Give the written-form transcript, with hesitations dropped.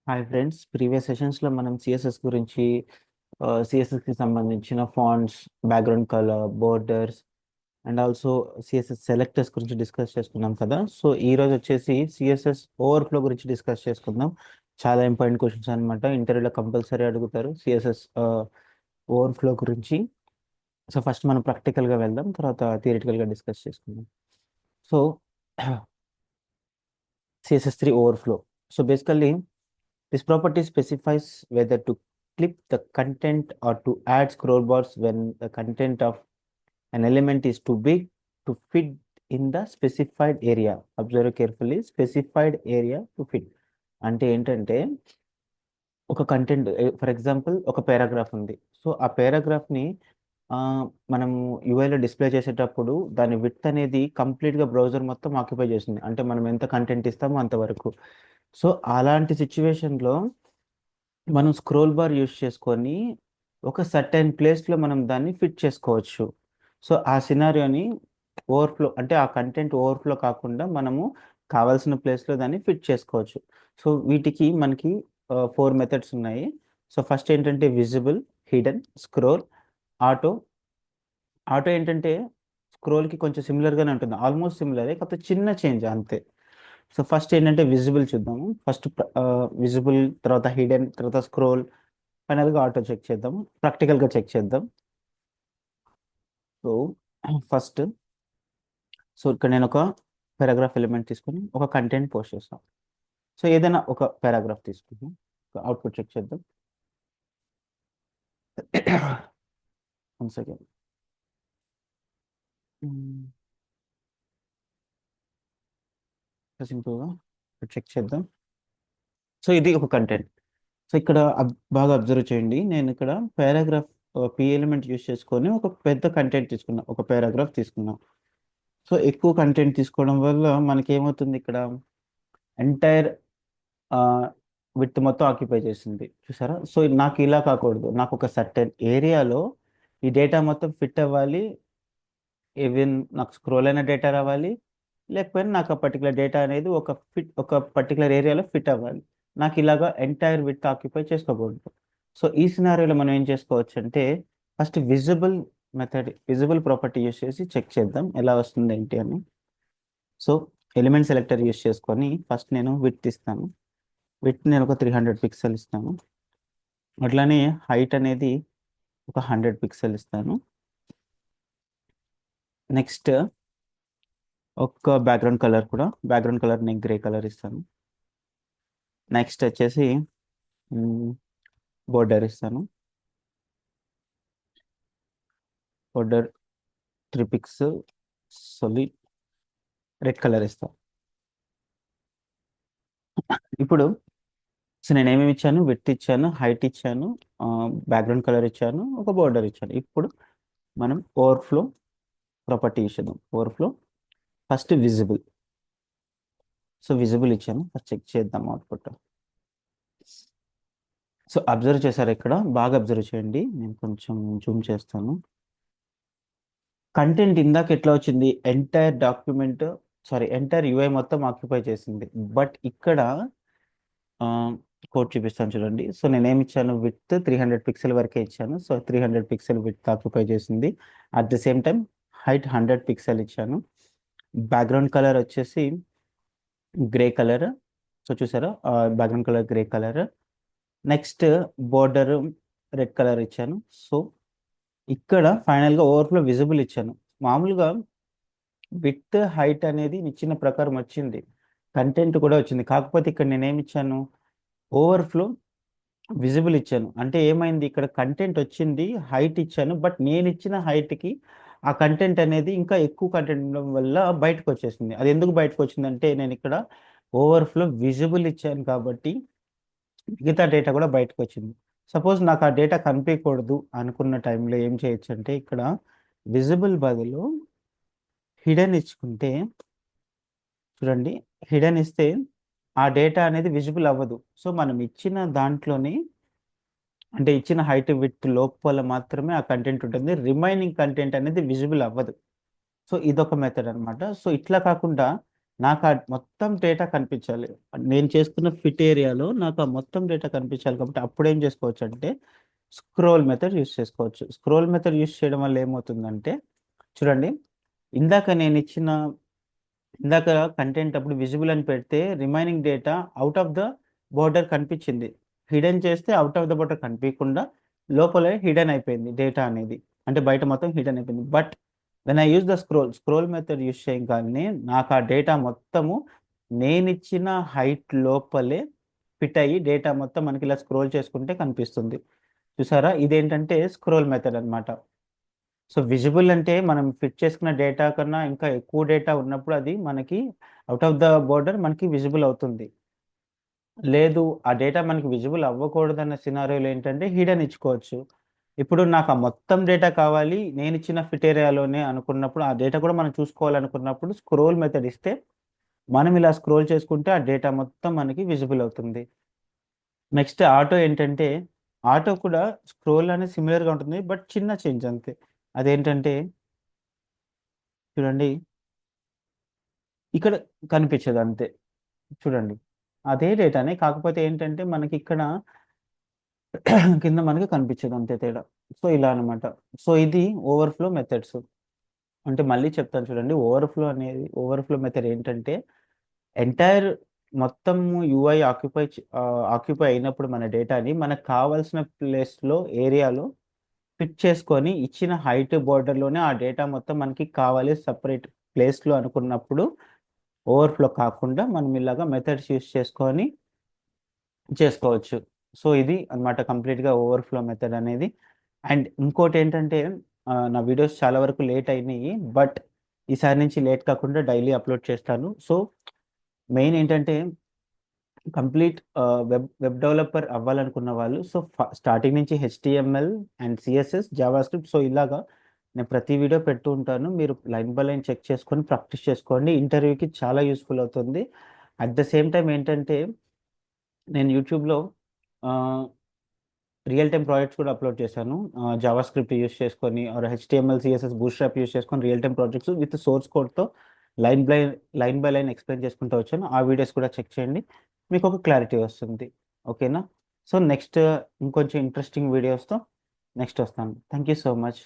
Hi friends, previous సెషన్స్లో మనం CSS గురించి సిఎస్ఎస్కి సంబంధించిన fonts, background colour, borders and also CSS selectors గురించి డిస్కస్ చేసుకున్నాం కదా. సో ఈ రోజు వచ్చేసి సిఎస్ఎస్ ఓవర్ఫ్లో గురించి డిస్కస్ చేసుకుందాం. చాలా ఇంపార్టెంట్ క్వశ్చన్స్ అనమాట, ఇంటర్వ్యూలో కంపల్సరీ అడుగుతారు సిఎస్ఎస్ ఓవర్ఫ్లో గురించి. సో ఫస్ట్ మనం ప్రాక్టికల్గా వెళ్దాం, తర్వాత థియరిటికల్గా డిస్కస్ చేసుకుందాం. So CSS3 overflow. So basically, this property specifies whether to clip the content or to add scroll bars when the content of an element is too big to fit in the specified area. Observe carefully, specified area to fit. అంటే ఏంటంటే ఒక content, for example ఒక paragraph ఉంది. So ఆ పారాగ్రాఫ్ని మనము యూఐలో display చేసేటప్పుడు దాని width అనేది కంప్లీట్గా బ్రౌజర్ మొత్తం ఆక్యుపై చేస్తుంది. అంటే మనం ఎంత కంటెంట్ ఇస్తామో అంతవరకు. సో అలాంటి సిచ్యువేషన్లో మనం స్క్రోల్ బార్ యూస్ చేసుకొని ఒక సర్టెన్ ప్లేస్లో మనం దాన్ని ఫిట్ చేసుకోవచ్చు. సో ఆ సినారియోని ఓవర్ఫ్లో, అంటే ఆ కంటెంట్ ఓవర్ఫ్లో కాకుండా మనము కావాల్సిన ప్లేస్లో దాన్ని ఫిట్ చేసుకోవచ్చు. సో వీటికి మనకి 4 మెథడ్స్ ఉన్నాయి. సో ఫస్ట్ ఏంటంటే visible, hidden, scroll, auto. Auto ఏంటంటే స్క్రోల్కి కొంచెం సిమిలర్గానే ఉంటుంది, ఆల్మోస్ట్ సిమిలరే, కాకపోతే చిన్న చేంజ్ అంతే. సో ఫస్ట్ ఏంటంటే విజిబుల్ చూద్దాము. ఫస్ట్ విజిబుల్, తర్వాత హిడెన్, తర్వాత స్క్రోల్, ఫైనల్గా ఆటో చెక్ చేద్దాం, ప్రాక్టికల్గా చెక్ చేద్దాం. సో ఫస్ట్, సో ఇక్కడ నేను ఒక పారాగ్రాఫ్ ఎలిమెంట్ తీసుకొని ఒక కంటెంట్ పోస్ట్ చేస్తాను. సో ఏదైనా ఒక పారాగ్రాఫ్ తీసుకుందాం, అవుట్పుట్ చెక్ చేద్దాం. One second. సింపుల్గా చెక్ చేద్దాం. సో ఇది ఒక కంటెంట్. సో ఇక్కడ బాగా అబ్జర్వ్ చేయండి, నేను ఇక్కడ పారాగ్రాఫ్ పి ఎలిమెంట్ యూస్ చేసుకొని ఒక పెద్ద కంటెంట్ తీసుకున్నా, ఒక పారాగ్రాఫ్ తీసుకున్నా. సో ఎక్కువ కంటెంట్ తీసుకోవడం వల్ల మనకి ఏమవుతుంది, ఇక్కడ ఎంటైర్ విత్ మొత్తం ఆక్యుపై చేసింది, చూసారా. సో నాకు ఇలా కాకూడదు, నాకు ఒక సర్టెన్ ఏరియాలో ఈ డేటా మొత్తం ఫిట్ అవ్వాలి. ఈవెన్ నాకు స్క్రోల్ అయిన డేటా రావాలి, లేకపోయినా నాకు ఆ పర్టికులర్ డేటా అనేది ఒక పర్టికులర్ ఏరియాలో ఫిట్ అవ్వాలి. నాకు ఇలాగా ఎంటైర్ విత్ ఆక్యుపై చేసుకోకూడదు. సో ఈ సినారియోలో మనం ఏం చేసుకోవచ్చు అంటే, ఫస్ట్ విజిబుల్ ప్రాపర్టీ యూస్ చేసి చెక్ చేద్దాం ఎలా వస్తుంది ఏంటి అని. సో ఎలిమెంట్ సెలెక్టర్ యూస్ చేసుకొని ఫస్ట్ నేను విడ్త్ ఇస్తాను. విడ్త్ నేను ఒక 300 పిక్సెల్ ఇస్తాను. అట్లానే హైట్ అనేది ఒక 100 పిక్సెల్ ఇస్తాను. నెక్స్ట్ ఒక బ్యాక్గ్రౌండ్ కలర్ నేను గ్రే కలర్ ఇస్తాను. నెక్స్ట్ వచ్చేసి బోర్డర్ ఇస్తాను. Border 3 pixel solid red colour ఇస్తాను. ఇప్పుడు సో నేను ఏమేమి ఇచ్చాను, విడ్త్ ఇచ్చాను, హైట్ ఇచ్చాను, బ్యాక్గ్రౌండ్ కలర్ ఇచ్చాను, ఒక బోర్డర్ ఇచ్చాను. ఇప్పుడు మనం ఓవర్ఫ్లో ప్రాపర్టీ ఇచ్చేద్దాం. Overflow first visible. So visible ఇచ్చాను, ఫస్ట్ చెక్ చేద్దాం అవుట్పుట్. సో అబ్జర్వ్ చేశారు, ఇక్కడ బాగా అబ్జర్వ్ చేయండి, నేను కొంచెం జూమ్ చేస్తాను. కంటెంట్ ఇందాక ఎట్లా వచ్చింది, ఎంటైర్ యూఐ మొత్తం ఆక్యుపై చేసింది. బట్ ఇక్కడ కోడ్ చూపిస్తాను చూడండి. సో నేను ఏమి ఇచ్చాను, విత్ 300 పిక్సెల్ వరకే ఇచ్చాను. సో 300 పిక్సెల్ విత్ ఆక్యుపై చేసింది. At the same time height 100 pixel ఇచ్చాను. బ్యాక్గ్రౌండ్ కలర్ వచ్చేసి గ్రే కలర్. సో చూసారా, background colour grey colour. Next border red colour ఇచ్చాను. సో ఇక్కడ ఫైనల్గా ఓవర్ఫ్లో విజిబుల్ ఇచ్చాను. మామూలుగా విత్ హైట్ అనేది ఇచ్చిన ప్రకారం వచ్చింది, కంటెంట్ కూడా వచ్చింది. కాకపోతే ఇక్కడ నేనేమి ఇచ్చాను, ఓవర్ఫ్లో విజిబుల్ ఇచ్చాను. అంటే ఏమైంది, ఇక్కడ కంటెంట్ వచ్చింది, హైట్ ఇచ్చాను, బట్ నేను ఇచ్చిన హైట్కి ఆ కంటెంట్ అనేది ఇంకా ఎక్కువ కంటెంట్ ఉండడం వల్ల బయటకు వచ్చేసింది. అది ఎందుకు బయటకు వచ్చిందంటే, నేను ఇక్కడ ఓవర్ఫ్లో విజిబుల్ ఇచ్చాను కాబట్టి మిగతా డేటా కూడా బయటకు వచ్చింది. సపోజ్ నాకు ఆ డేటా కనిపించకూడదు అనుకున్న టైంలో ఏం చేయొచ్చు అంటే, ఇక్కడ విజిబుల్ బదులు హిడెన్ ఇచ్చుకుంటే, చూడండి, హిడెన్ ఇస్తే ఆ డేటా అనేది విజిబుల్ అవ్వదు. సో మనం ఇచ్చిన దాంట్లోనే, అంటే ఇచ్చిన హైట్ విడ్త్ లోపల మాత్రమే ఆ కంటెంట్ ఉంటుంది, రిమైనింగ్ కంటెంట్ అనేది విజిబుల్ అవ్వదు. సో ఇదొక మెథడ్ అనమాట. సో ఇట్లా కాకుండా నాకు ఆ మొత్తం డేటా కనిపించాలి. నేను చేసుకున్న ఫిట్ ఏరియాలో నాకు ఆ మొత్తం డేటా కనిపించాలి కాబట్టి అప్పుడు ఏం చేసుకోవచ్చు అంటే స్క్రోల్ మెథడ్ యూస్ చేసుకోవచ్చు. స్క్రోల్ మెథడ్ యూస్ చేయడం వల్ల ఏమవుతుందంటే చూడండి, ఇందాక నేను ఇచ్చిన ఇందాక కంటెంట్ అప్పుడు విజిబుల్ అని పెడితే remaining data out of the border కనిపించింది. హిడెన్ చేస్తే అవుట్ ఆఫ్ ద బోర్డర్ కనిపించకుండా లోపలే హిడెన్ అయిపోయింది డేటా అనేది. అంటే బయట మొత్తం హిడెన్ అయిపోయింది. But when I use the scroll method use చేయగానే నాకు ఆ డేటా మొత్తము నేనిచ్చిన హైట్ లోపలే ఫిట్ అయ్యి డేటా మొత్తం మనకి ఇలా స్క్రోల్ చేసుకుంటే కనిపిస్తుంది. చూసారా, ఇదేంటంటే స్క్రోల్ మెథడ్ అన్నమాట. సో విజిబుల్ అంటే మనం ఫిట్ చేసుకున్న డేటా కన్నా ఇంకా ఎక్కువ డేటా ఉన్నప్పుడు అది మనకి అవుట్ ఆఫ్ ద బోర్డర్ మనకి విజిబుల్ అవుతుంది. లేదు ఆ డేటా మనకి విజిబుల్ అవ్వకూడదన్న సినారియోలో ఏంటంటే హిడెన్ ఇచ్చుకోవచ్చు. ఇప్పుడు నాకు ఆ మొత్తం డేటా కావాలి నేను ఇచ్చిన ఫిట్ ఏరియాలోనే అనుకున్నప్పుడు, ఆ డేటా కూడా మనం చూసుకోవాలనుకున్నప్పుడు స్క్రోల్ మెథడ్ ఇస్తే మనం ఇలా స్క్రోల్ చేసుకుంటే ఆ డేటా మొత్తం మనకి విజిబుల్ అవుతుంది. నెక్స్ట్ ఆటో ఏంటంటే ఆటో కూడా స్క్రోల్ అనేది సిమిలర్గా ఉంటుంది, బట్ చిన్న చేంజ్ అంతే. అదేంటంటే చూడండి, ఇక్కడ కనిపించదు అంతే. చూడండి, అదే డేటానే, కాకపోతే ఏంటంటే మనకి ఇక్కడ కింద మనకి కనిపించదు అంతే తేడా. సో ఇలా అనమాట. సో ఇది ఓవర్ఫ్లో మెథడ్స్. అంటే మళ్ళీ చెప్తాను చూడండి, ఓవర్ఫ్లో మెథడ్ ఏంటంటే ఎంటైర్ మొత్తం యూఐ ఆక్యుపై అయినప్పుడు మన డేటాని మనకు కావాల్సిన ప్లేస్లో ఏరియాలో ఫిట్ చేసుకొని ఇచ్చిన హైట్ బోర్డర్లోనే ఆ డేటా మొత్తం మనకి కావాలి సపరేట్ ప్లేస్లో అనుకున్నప్పుడు ఓవర్ఫ్లో కాకుండా మనం ఇలాగా మెథడ్స్ యూస్ చేసుకొని చేసుకోవచ్చు. సో ఇది అన్నమాట కంప్లీట్గా ఓవర్ఫ్లో మెథడ్ అనేది. అండ్ ఇంకోటి ఏంటంటే నా వీడియోస్ చాలా వరకు లేట్ అయినాయి, బట్ ఈసారి నుంచి లేట్ కాకుండా డైలీ అప్లోడ్ చేస్తాను. సో మెయిన్ ఏంటంటే కంప్లీట్ వెబ్ డెవలపర్ అవ్వాలనుకున్న వాళ్ళు సో స్టార్టింగ్ నుంచి HTML and CSS Java script so ఇలాగా నేను ప్రతి వీడియో పెడుతూ ఉంటాను. మీరు లైన్ బై లైన్ చెక్ చేసుకొని ప్రాక్టీస్ చేసుకోండి. ఇంటర్వ్యూకి చాలా యూస్ఫుల్ అవుతుంది. అట్ ద సేమ్ టైం ఏంటంటే నేను యూట్యూబ్లో రియల్ టైమ్ ప్రాజెక్ట్స్ కూడా అప్లోడ్ చేశాను. జావా స్క్రిప్ట్ యూస్ చేసుకొని or HTML CSS Bootstrap use చేసుకొని real time projects with source కోడ్తో line by line by line explain చేసుకుంటూ వచ్చాను. ఆ వీడియోస్ కూడా చెక్ చేయండి, మీకు ఒక క్లారిటీ వస్తుంది. ఓకేనా? సో నెక్స్ట్ ఇంకొంచెం ఇంట్రెస్టింగ్ వీడియోస్తో నెక్స్ట్ వస్తాను. Thank you so much.